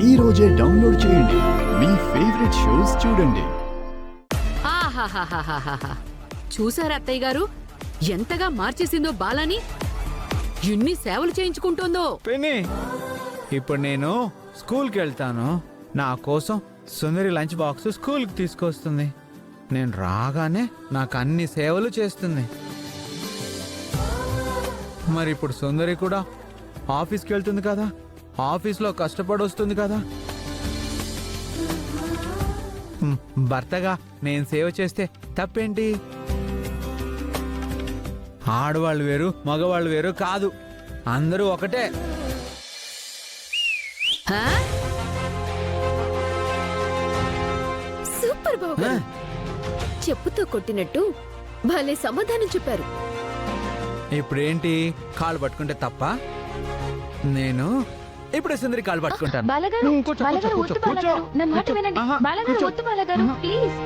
ఈ రోజే డౌన్లోడ్ చేయండి. మీ ఫేవరెట్ షోస్ చూడండి. ఆహాహాహాహాహా. చూసారా అత్తయ్య గారు ఎంతగా మార్చేసిందో బాలాని? ఎన్ని సేవలు చేయించుకుంటుందో. పిన్ని, ఇప్పుడు నేను స్కూల్కి వెళ్తాను. నా కోసం సుందరి లంచ్ బాక్స్ స్కూల్కి తీసుకొస్తుంది. నేను రాగానే నాకు అన్ని సేవలు చేస్తుంది. మరి ఇప్పుడు సుందరి కూడా ఆఫీస్కి వెళ్తుంది కదా, ఆఫీస్లో కష్టపడి వస్తుంది కదా. భర్తగా నేను సేవ చేస్తే తప్పేంటి? ఆడవాళ్ళు వేరు, మగవాళ్ళు వేరు కాదు, అందరూ ఒకటే. హా? సూపర్ బాబు, చెప్పుతో కొట్టినట్టు భలే సమాధానం చెప్పారు. ఇప్పుడేంటి, కాళ్ళు పట్టుకుంటే తప్ప? నేను ఇప్పుడే సుందరి కాళ్ళు పట్టుకుంటాను. బాలగారు, బాలగారు వద్దు బాలగారు, నా మాట వినండి. బాలగారు వద్దు బాలగారు, ప్లీజ్.